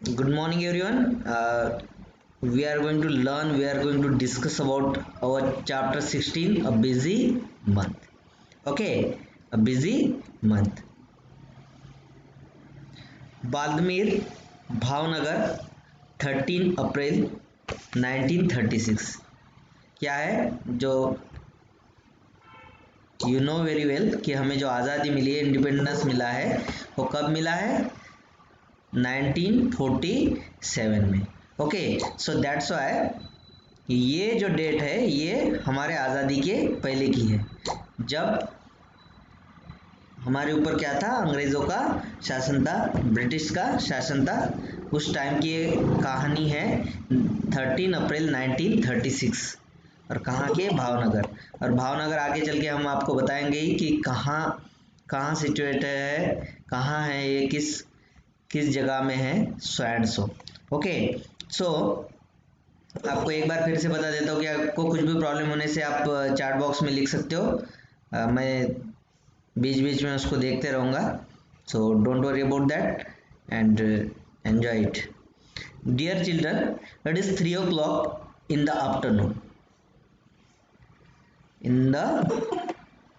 Good morning, everyone. We are going to discuss about our chapter 16, a busy month. Okay, a busy month. बाल्दमीर, Bhavnagar, 13 अप्रैल 1936। क्या है जो you know very well कि हमें जो आज़ादी मिली है, इंडिपेंडेंस मिला है, वो कब मिला है? 1947 में। ओके, सो दैट्स वाई ये जो डेट है ये हमारे आज़ादी के पहले की है, जब हमारे ऊपर क्या था? अंग्रेज़ों का शासन था, ब्रिटिश का शासन था। उस टाइम की कहानी है 13 अप्रैल 1936। और कहाँ के? भावनगर। और भावनगर आगे चल के हम आपको बताएंगे ही कि कहाँ कहाँ सिचुएटेड है, कहाँ है ये, किस किस जगह में है, सो एंड सो। ओके, सो आपको एक बार फिर से बता देता हूँ कि आपको कुछ भी प्रॉब्लम होने से आप चैट बॉक्स में लिख सकते हो। मैं बीच बीच में उसको देखते रहूँगा, so don't worry about that and enjoy it. Dear children, it is 3 o'clock in the afternoon. In the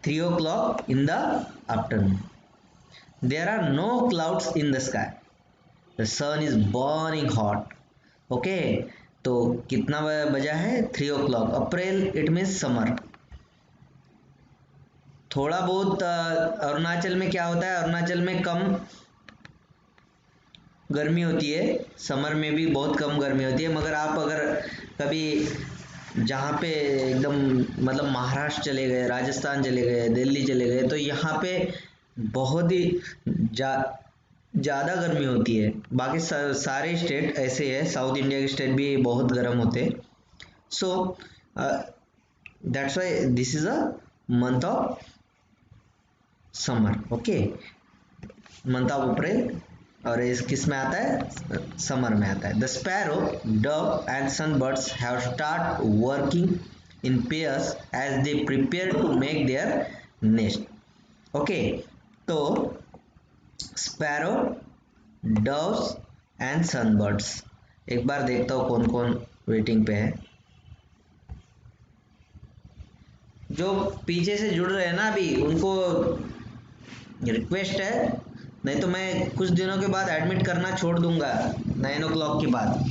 3 o'clock in the afternoon, there are no clouds in the sky. The sun is burning hot. Okay, तो कितना बजा है? 3 o'clock। April it means summer. थोड़ा बहुत अरुणाचल में क्या होता है? अरुणाचल में कम गर्मी होती है, समर में भी बहुत कम गर्मी होती है। मगर आप अगर कभी जहाँ पे एकदम मतलब महाराष्ट्र चले गए, राजस्थान चले गए, दिल्ली चले गए, तो यहाँ पे बहुत ही ज़्यादा गर्मी होती है। बाकी सारे स्टेट ऐसे है, साउथ इंडिया के स्टेट भी बहुत गर्म होते हैं। So that's why this is a month of summer. Okay, month of April, और इस किस में आता है? समर में आता है। The sparrow, dove and sunbirds have start working in pairs as they prepare to make their nest. Okay, तो स्पैरो, डव्स एंड सनबर्ड्स, एक बार देखता हूँ कौन कौन वेटिंग पे है। जो पीछे से जुड़ रहे हैं ना अभी, उनको रिक्वेस्ट है, नहीं तो मैं कुछ दिनों के बाद एडमिट करना छोड़ दूंगा 9 o'clock के बाद।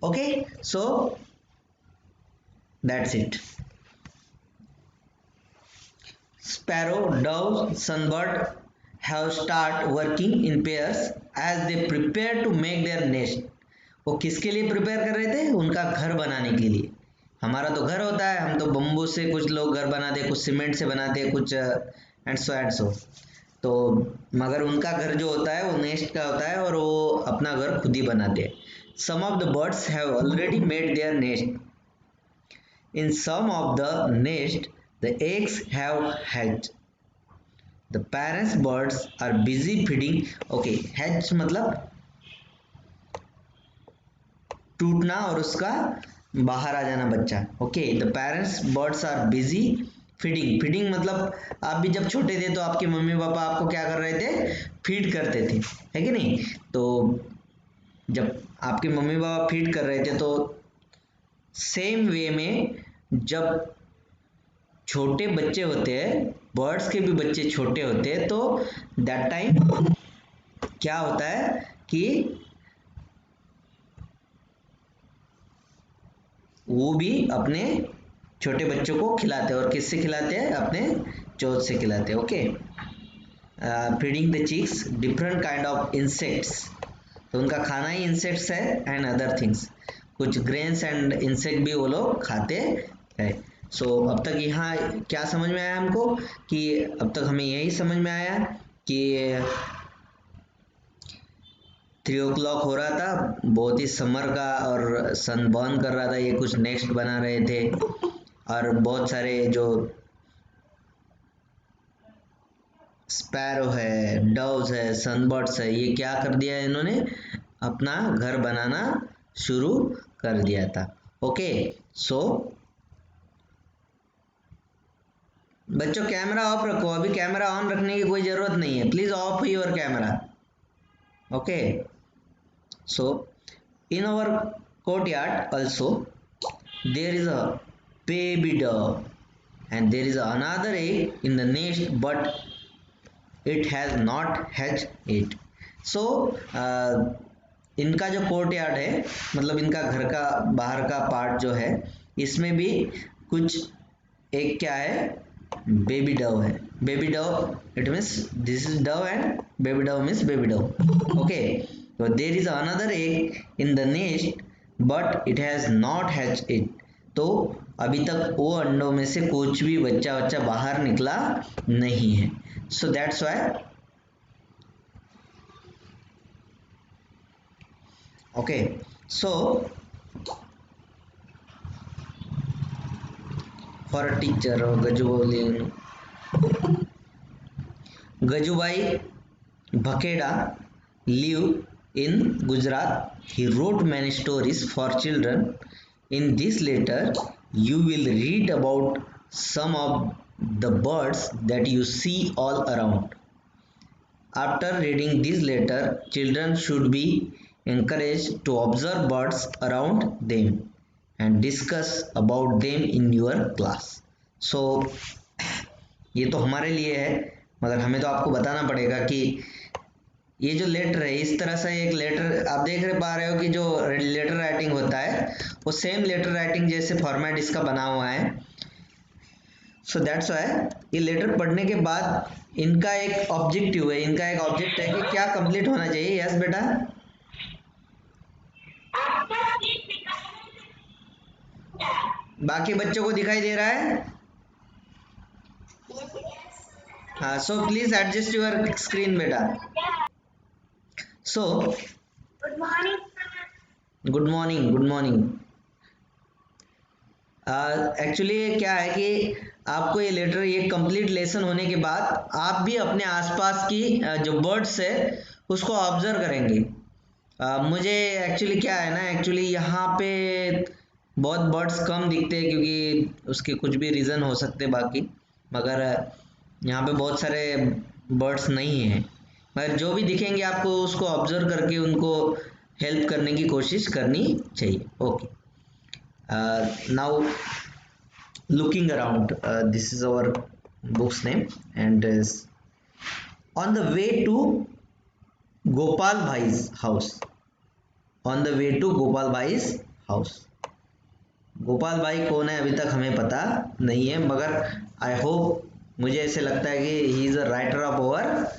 Okay, so that's it. Sparrow, dove, sunbird have start working in pairs as they prepare to make their nest. वो किसके लिए प्रिपेयर कर रहे थे? उनका घर बनाने के लिए। हमारा तो घर होता है, हम तो बम्बू से कुछ लोग घर बनाते हैं, कुछ सीमेंट से बनाते हैं, कुछ एंड सो। तो मगर उनका घर जो होता है वो नेस्ट का होता है, और वो अपना घर खुद ही बनाते हैं। Some of the birds have already made their nest. In some of the nest the eggs have hatched. The parents birds are busy feeding. Okay, hatch मतलब टूटना और उसका बाहर आ जाना बच्चा। Okay, the parents birds are busy feeding. Feeding मतलब आप भी जब छोटे थे तो आपके मम्मी पापा आपको क्या कर रहे थे? फीड करते थे, है कि नहीं? तो जब आपके मम्मी पापा फीड कर रहे थे तो सेम वे में जब छोटे बच्चे होते हैं, बर्ड्स के भी बच्चे छोटे होते हैं, तो दैट टाइम क्या होता है कि वो भी अपने छोटे बच्चों को खिलाते हैं। और किससे खिलाते हैं? अपने चोंच से खिलाते हैं। Okay, feeding the chicks different kind of insects. तो उनका खाना ही इंसेक्ट्स है एंड अदर थिंग्स। कुछ ग्रेन्स एंड इंसेक्ट भी वो लोग खाते हैं। सो अब तक यहाँ क्या समझ में आया हमको? कि अब तक हमें यही समझ में आया कि 3 o'clock हो रहा था, बहुत ही समर का, और सन बर्न कर रहा था, ये कुछ नेक्स्ट बना रहे थे, और बहुत सारे जो स्पैरो है, डव्स है, सनबर्ड्स है, ये क्या कर दिया इन्होंने? अपना घर बनाना शुरू कर दिया था। ओके, सो बच्चों कैमरा ऑफ रखो, अभी कैमरा ऑन रखने की कोई जरूरत नहीं है, please off your camera. Okay, so in our courtyard also there is a baby dove and there is another egg in the nest but it has not hatched it. So इनका जो court yard है, मतलब इनका घर का बाहर का part जो है, इसमें भी कुछ एक क्या है, बेबी डव है। Baby dove it means this is dove and baby dove means baby dove. Okay, तो there is another egg in the nest but it has not hatch it. तो अभी तक वो अंडों में से कुछ भी बच्चा बाहर निकला नहीं है। So that's why, okay, so for a teacher Gajubhai Bhakeda live in Gujarat. He wrote many stories for children. In this letter, you will read about some of the birds that you see all around. After reading this letter, children should be encouraged to observe birds around them and discuss about them in your class. So, ये तो हमारे लिए है, मगर हमें तो आपको बताना पड़ेगा कि ये जो लेटर है, इस तरह से एक लेटर आप देख पा रहे हो कि जो लेटर राइटिंग होता है वो सेम लेटर राइटिंग जैसे फॉर्मेट इसका बना हुआ है। सो दैट्स वाई ये लेटर पढ़ने के बाद इनका एक ऑब्जेक्टिव है, इनका एक ऑब्जेक्ट है कि क्या कंप्लीट होना चाहिए। यस बेटा, बाकी बच्चों को दिखाई दे रहा है? हाँ, so please adjust your screen बेटा। So good morning, good morning. Actually क्या है कि आपको ये लेटर, ये कंप्लीट लेसन होने के बाद आप भी अपने आसपास की जो बर्ड्स है उसको ऑब्जर्व करेंगे। मुझे एक्चुअली क्या है ना, एक्चुअली यहाँ पे बहुत बर्ड्स कम दिखते हैं क्योंकि उसके कुछ भी रीज़न हो सकते बाकी, मगर यहाँ पे बहुत सारे बर्ड्स नहीं हैं, मगर जो भी दिखेंगे आपको उसको ऑब्जर्व करके उनको हेल्प करने की कोशिश करनी चाहिए। Okay, now looking around, this is our book's name and is on the way to Gopal Bhai's house. On the way to Gopal Bhai's house. Gopal भाई कौन है अभी तक हमें पता नहीं है, मगर आई होप, मुझे ऐसे लगता है कि he is a writer of our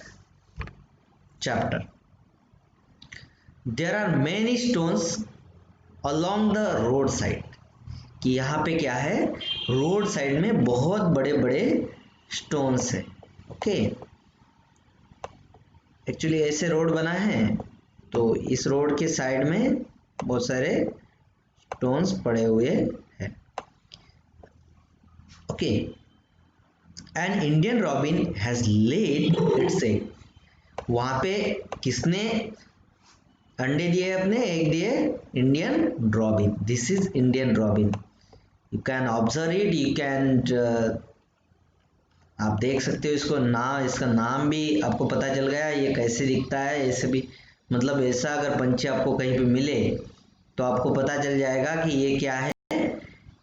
chapter. There are many stones along the road side, कि यहाँ पे क्या है, रोड साइड में बहुत बड़े बड़े स्टोन्स है। ओके, एक्चुअली ऐसे रोड बना है तो इस रोड के साइड में बहुत सारे स्टोन्स पड़े हुए हैं। Okay, an Indian robin has lead it's egg. वहां पे किसने अंडे दिए, अपने एग दिए? Indian robin. This is Indian robin. You can observe it, you can आप देख सकते हो इसको, इसका नाम भी आपको पता चल गया ये कैसे दिखता है। ऐसे भी मतलब ऐसा अगर पंछी आपको कहीं पे मिले तो आपको पता चल जाएगा कि ये क्या है,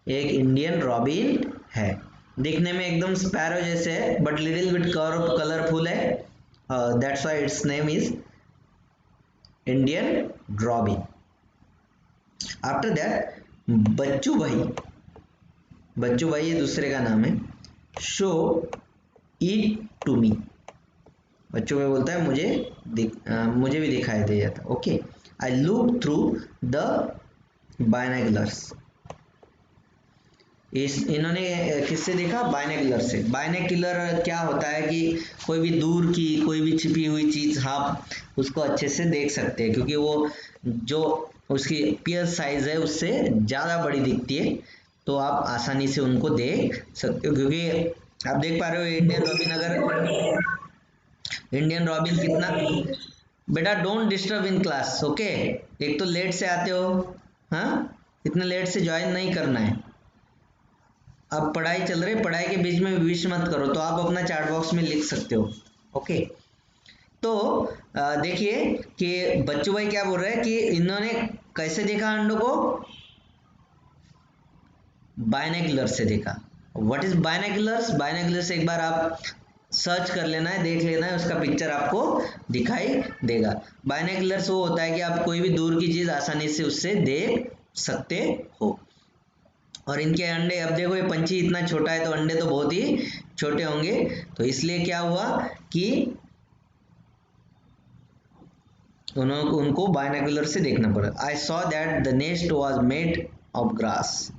एक इंडियन रॉबिन है। दिखने में एकदम स्पैरो जैसे है बट लिटिल बिट कलरफुल है, that's why its name is Indian robin. After that Bachchu भाई, बच्चू भाई ये दूसरे का नाम है। शो इट टू मी, बच्चों में बोलता है मुझे भी दिखाई दे जाता। Okay, I look through the binoculars. इन्होंने किससे देखा? बायनोकुलर से। बायनोकुलर क्या होता है कि कोई भी दूर की कोई भी छिपी हुई चीज आप उसको अच्छे से देख सकते हैं, क्योंकि वो जो उसकी पियर साइज है उससे ज़्यादा बड़ी दिखती है, तो आप आसानी से उनको देख सकते हो। क्योंकि आप देख पा रहे हो इंडियन रॉबिन, अगर इंडियन रॉबिन कितना, बेटा don't disturb in class. Okay, एक तो लेट से आते हो, हाँ, इतने लेट से ज्वाइन नहीं करना है। अब पढ़ाई चल रही है, पढ़ाई के बीच में विश मत करो, तो आप अपना चैट बॉक्स में लिख सकते हो। ओके, तो देखिए कि बच्चू भाई क्या बोल रहे हैं कि इन्होंने कैसे देखा अंडों को, बायनोकुलर से देखा। What is binoculars? बायनोकुलर्स एक बार आप सर्च कर लेना है, देख लेना है, उसका पिक्चर आपको दिखाई देगा। बायनोकुलर्स वो होता है कि आप कोई भी दूर की चीज आसानी से उससे देख सकते हो। और इनके अंडे, अब देखो ये पंछी इतना छोटा है तो अंडे तो बहुत ही छोटे होंगे, तो इसलिए क्या हुआ कि उनको बायनोकुलर से देखना पड़ा। I saw that the nest was made of grass.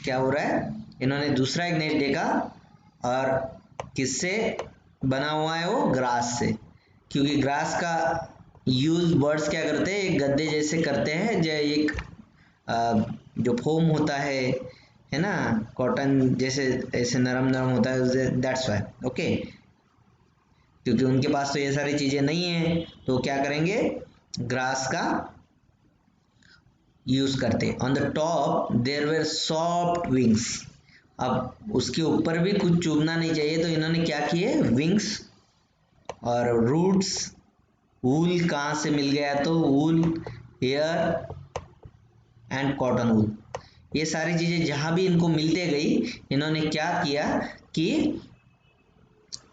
क्या हो रहा है, इन्होंने दूसरा एक नेस्ट देखा, और किससे बना हुआ है वो? ग्रास से। क्योंकि ग्रास का यूज बर्ड्स क्या करते हैं, एक गद्दे जैसे करते हैं, जो एक जो फोम होता है ना, कॉटन जैसे ऐसे नरम नरम होता है, दैट्स वाई। ओके, क्योंकि उनके पास तो ये सारी चीजें नहीं है, तो क्या करेंगे, ग्रास का यूज करते। On the top there were soft wings. अब उसके ऊपर भी कुछ चुभना नहीं चाहिए, तो इन्होंने क्या किए, विंग्स और रूट्स। वूल कहाँ से मिल गया, तो वूल, हेयर एंड कॉटन वूल, ये सारी चीजें जहां भी इनको मिलते गई, इन्होंने क्या किया कि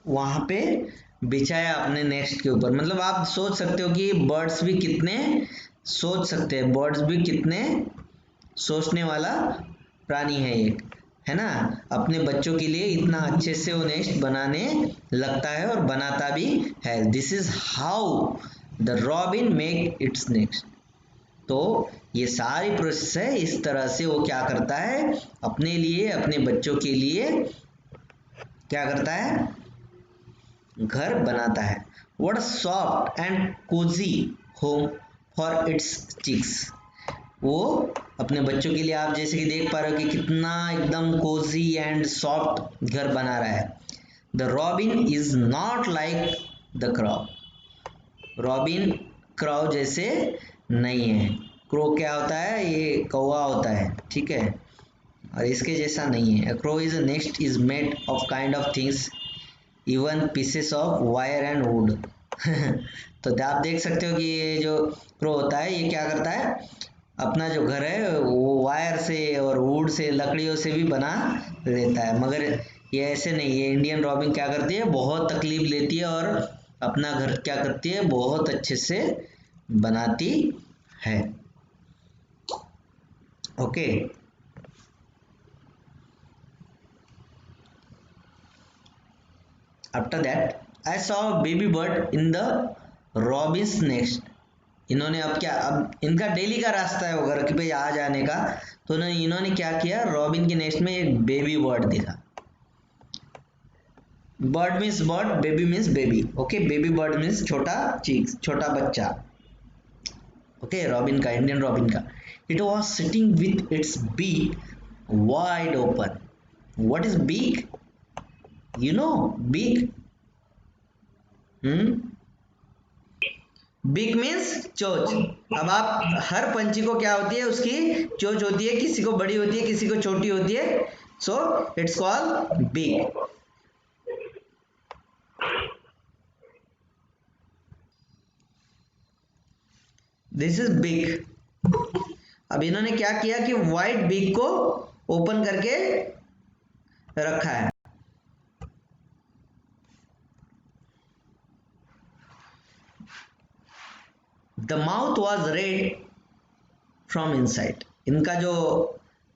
वहां पे बिछाया अपने नेस्ट के ऊपर। मतलब आप सोच सकते हो कि बर्ड्स भी कितने सोच सकते हैं, बर्ड्स भी कितने सोचने वाला प्राणी है एक, है ना। अपने बच्चों के लिए इतना अच्छे से वो नेस्ट बनाने लगता है और बनाता भी है। This is how the robin make its nest. तो ये सारी प्रोसेस है, इस तरह से वो क्या करता है, अपने लिए, अपने बच्चों के लिए क्या करता है, घर बनाता है। What soft and cosy home for its chicks. वो अपने बच्चों के लिए, आप जैसे कि देख पा रहे हो कि कितना एकदम कोजी एंड सॉफ्ट घर बना रहा है। The robin is not like the crow. Robin crow जैसे नहीं है। क्रो क्या होता है, ये कौवा होता है, ठीक है, और इसके जैसा नहीं है। Crow is a nest is made of kind of things, even pieces of wire and would. तो आप देख सकते हो कि ये जो क्रो होता है, ये क्या करता है, अपना जो घर है वो वायर से और वुड से, लकड़ियों से भी बना लेता है। मगर ये ऐसे नहीं, ये इंडियन रॉबिन क्या करती है, बहुत तकलीफ लेती है और अपना घर क्या करती है, बहुत अच्छे से बनाती है। Okay, after that I saw baby bird in the Robins nest. इन्होंने अब क्या, अब इनका डेली का रास्ता है वो घर के पे आ जाने का, तो इन्होंने क्या किया, रॉबिन के नेस्ट में एक बेबी बर्ड देखा। Bird means bird, baby means baby. Okay, baby bird means छोटा चीज, छोटा बच्चा। ओके, रॉबिन का, इंडियन रॉबिन का। It was sitting with its beak wide open. What is beak? You know beak? Hmm, beak means चोच। अब आप हर पंछी को क्या होती है, उसकी चोच होती है, किसी को बड़ी होती है, किसी को छोटी होती है, so it's called big. This is big. अब इन्होंने क्या किया कि वाइट बिग को ओपन करके रखा है। The mouth was red from inside. इनका जो,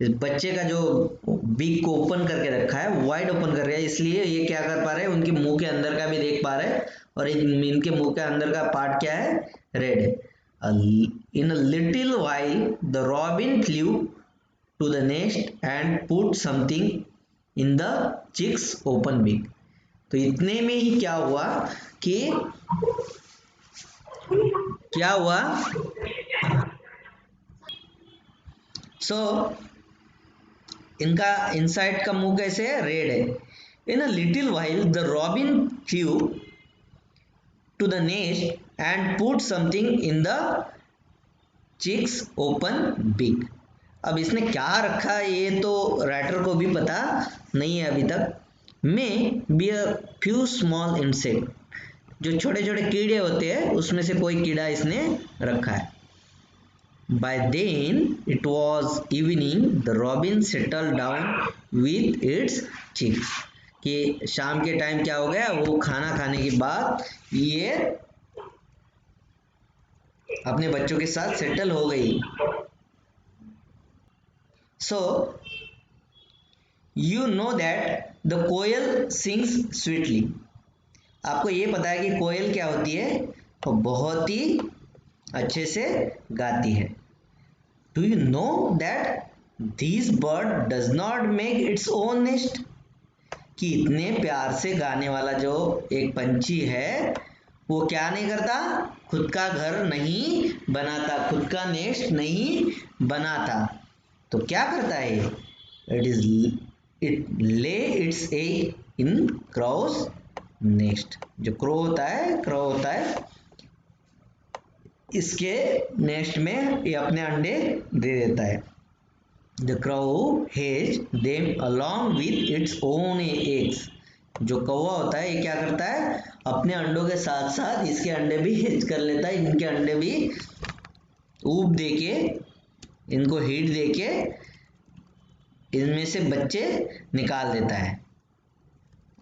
इस बच्चे का जो बीक को ओपन करके रखा है, वाइड ओपन कर रहा है, इसलिए ये क्या कर पा रहे हैं, उनके मुंह के अंदर का भी देख पा रहे हैं, और इनके मुंह के अंदर का पार्ट क्या है, रेड है। In a little while the robin flew to the nest and put something in the chicks open big. तो इतने में ही क्या हुआ कि, क्या हुआ, सो इनका इनसाइड का मुंह कैसे है, रेड है। In a little while the robin flew to the nest and put something in the chicks open big. अब इसने क्या रखा है ये तो राइटर को भी पता नहीं है अभी तक। May be a few small insect, जो छोटे छोटे कीड़े होते हैं उसमें से कोई कीड़ा इसने रखा है। By then it was evening, the robin settle down with its chicks, कि शाम के टाइम क्या हो गया, वो खाना खाने के बाद ये अपने बच्चों के साथ सेटल हो गई। So you know that the koel sings sweetly, आपको ये पता है कि कोयल क्या होती है, वो बहुत ही अच्छे से गाती है। Do you know that this bird does not make its own nest, कि इतने प्यार से गाने वाला जो एक पंछी है वो क्या नहीं करता, खुद का घर नहीं बनाता, खुद का नेस्ट नहीं बनाता, तो क्या करता है, इट ले it's egg in cross nest. जो क्रो होता है इसके नेस्ट में ये अपने अंडे दे देता है। The crow hatches them along with its own eggs, जो कौवा होता है ये क्या करता है, अपने अंडों के साथ साथ इसके अंडे भी हेज कर लेता है, इनके अंडे भी ऊब देके, इनको हीट देके इनमें से बच्चे निकाल देता है।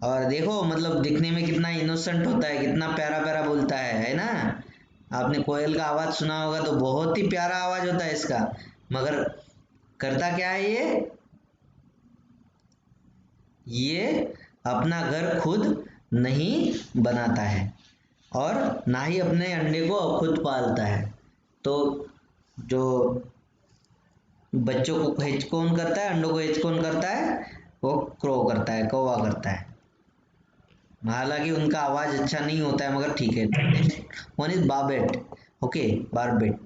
और देखो मतलब दिखने में कितना इनोसेंट होता है, कितना प्यारा प्यारा बोलता है ना। आपने कोयल का आवाज सुना होगा तो बहुत ही प्यारा आवाज होता है इसका, मगर करता क्या है ये अपना घर खुद नहीं बनाता है और ना ही अपने अंडे को खुद पालता है। तो जो बच्चों को हेज कौन करता है, अंडों को हेज कौन करता है, वो क्रो करता है, कौवा करता है। हालांकि उनका आवाज अच्छा नहीं होता है मगर ठीक है। One is barbette, okay barbette.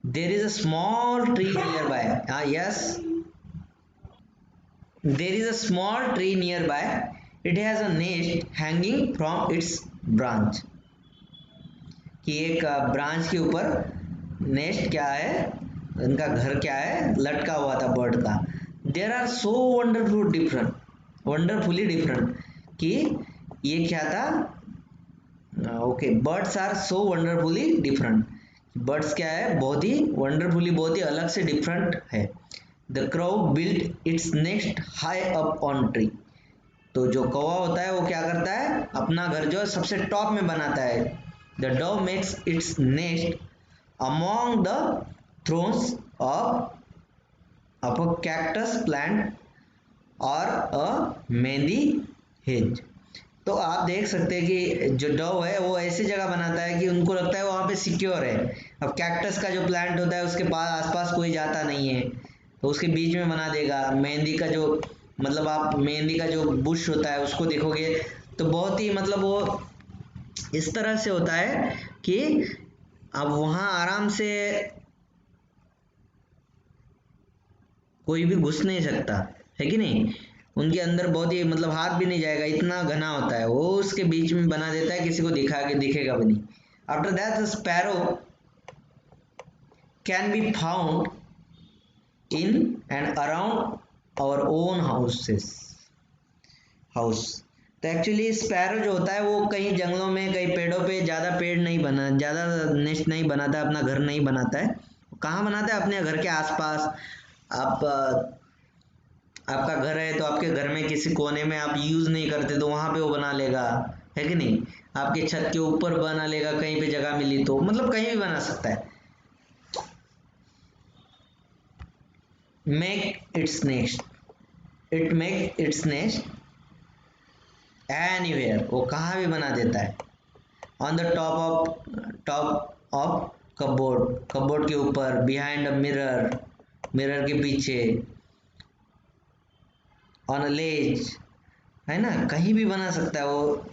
There is a small tree near by, हाँ yes, there is a small tree nearby, it has a nest hanging from its branch, कि एक ब्रांच के ऊपर नेस्ट क्या है, इनका घर क्या है, लटका हुआ था बर्ड का। There are so wonderfully different, कि ये क्या था, okay birds are so wonderfully different, birds क्या है, बहुत ही वंडरफुली, बहुत ही अलग से डिफरेंट है। The crow built its nest high up on tree, तो जो कौवा होता है वो क्या करता है, अपना घर जो है सबसे टॉप में बनाता है। The Dove makes its nest among the thrones of a cactus plant और अ मेहंदी हेज। तो आप देख सकते हैं कि जो डव है वो ऐसी जगह बनाता है कि उनको लगता है वहाँ पे सिक्योर है। अब कैक्टस का जो प्लांट होता है उसके पास आसपास कोई जाता नहीं है, तो उसके बीच में बना देगा। मेहंदी का जो मतलब आप मेहंदी का जो बुश होता है उसको देखोगे तो बहुत ही मतलब वो इस तरह से होता है कि अब वहाँ आराम से कोई भी घुस नहीं सकता, है कि नहीं। उनके अंदर बहुत ही मतलब हाथ भी नहीं जाएगा, इतना घना होता है वो, उसके बीच में बना देता है, किसी को दिखा के दिखेगा भी नहीं। After that the sparrow can be found in and around our own house. तो एक्चुअली स्पैरो जो होता है वो कहीं जंगलों में, कहीं पेड़ों पे, ज़्यादा नेस्ट नहीं बनाता, अपना घर नहीं बनाता है। कहाँ बनाता है, अपने घर के आसपास। आप आपका घर है तो आपके घर में किसी कोने में आप यूज नहीं करते तो वहां पे वो बना लेगा, है कि नहीं। आपके छत के ऊपर बना लेगा, कहीं पे जगह मिली तो, मतलब कहीं भी बना सकता है। Make its nest, it make its nest anywhere, वो कहाँ भी बना देता है। On the top of cupboard के ऊपर, बिहाइंड अ मिरर के पीछे, ऑन अ लेज, है ना, कहीं भी बना सकता है वो।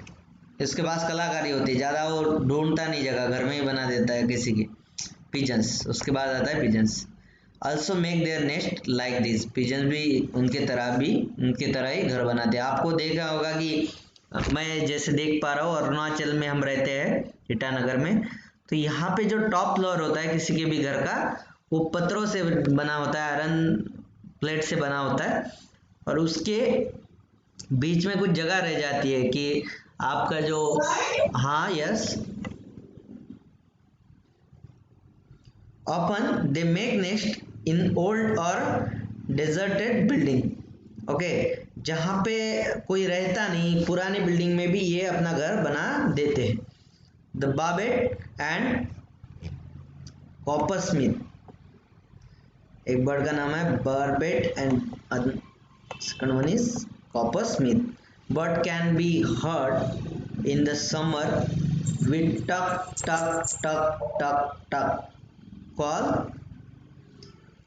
इसके पास कलाकारी होती है, ज़्यादा वो ढूंढता नहीं जगह, घर में ही बना देता है किसी की। पिजन्स, उसके बाद आता है pigeons. Also make their nest like this, pigeons भी उनके तरह ही घर बनाते हैं। आपको देखा होगा कि मैं जैसे देख पा रहा हूँ, अरुणाचल में हम रहते हैं ईटानगर में, तो यहाँ पे जो टॉप फ्लोर होता है किसी के भी घर का, वो पत्थरों से बना होता है, आयरन प्लेट से बना होता है, और उसके बीच में कुछ जगह रह जाती है कि आपका जो, हाँ yes, often they make nest in old or deserted building. Okay, जहाँ पे कोई रहता नहीं, पुरानी बिल्डिंग में भी ये अपना घर बना देते हैं। The barbet and coppersmith, एक बर्ड का नाम है barbet and second one is coppersmith. Bird can be heard in the summer with tuk tuk tuk tuk टक कॉल।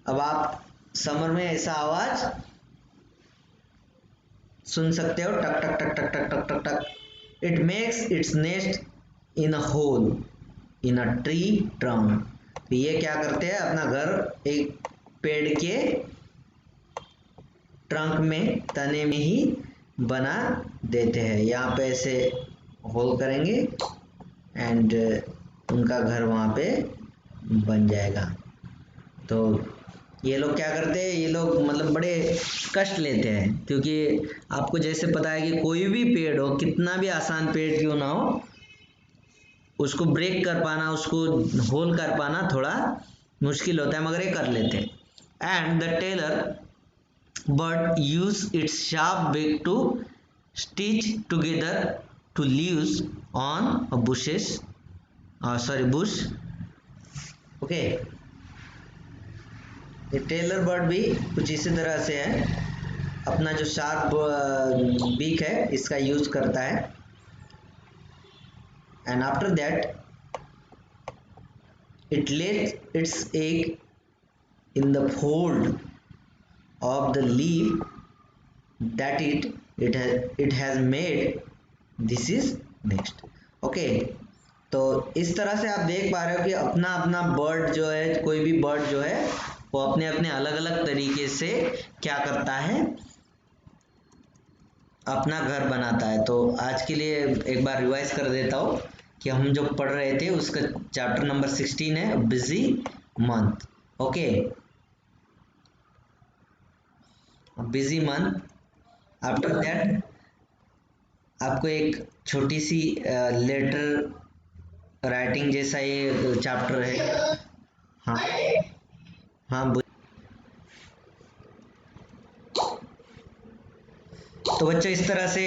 अब आप समर में ऐसा आवाज सुन सकते हो, टक tuk tuk tuk tuk tuk tuk tuk. It makes its nest in a hole in a tree trunk. ये क्या करते हैं, अपना घर एक पेड़ के ट्रंक में, तने में ही बना देते हैं। यहाँ पे ऐसे होल करेंगे एंड उनका घर वहाँ पे बन जाएगा। तो ये लोग क्या करते हैं, ये लोग मतलब बड़े कष्ट लेते हैं, क्योंकि आपको जैसे पता है कि कोई भी पेड़ हो, कितना भी आसान पेड़ क्यों ना हो, उसको ब्रेक कर पाना, उसको होल कर पाना थोड़ा मुश्किल होता है, मगर ये कर लेते हैं। And the tailor bird use its sharp beak to stitch together two leaves on bushes, bush. Okay, ये टेलर बर्ड भी कुछ इसी तरह से है, अपना जो शार्प बीक है इसका यूज करता है। And after that it let it's egg in the fold of the leaf that it has made, this is next. Okay, तो इस तरह से आप देख पा रहे हो कि अपना अपना बर्ड जो है, कोई भी बर्ड जो है वो अपने अपने अलग अलग तरीके से क्या करता है, अपना घर बनाता है। तो आज के लिए एक बार रिवाइज कर देता हूँ कि हम जो पढ़ रहे थे उसका चैप्टर नंबर 16 है busy month. Okay, busy month. After that आपको एक छोटी सी लेटर राइटिंग जैसा ये चैप्टर है। हाँ हाँ, तो बच्चों इस तरह से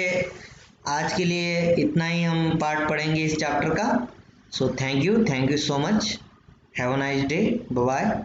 आज के लिए इतना ही हम पार्ट पढ़ेंगे इस चैप्टर का। So thank you so much, have a nice day, bye bye.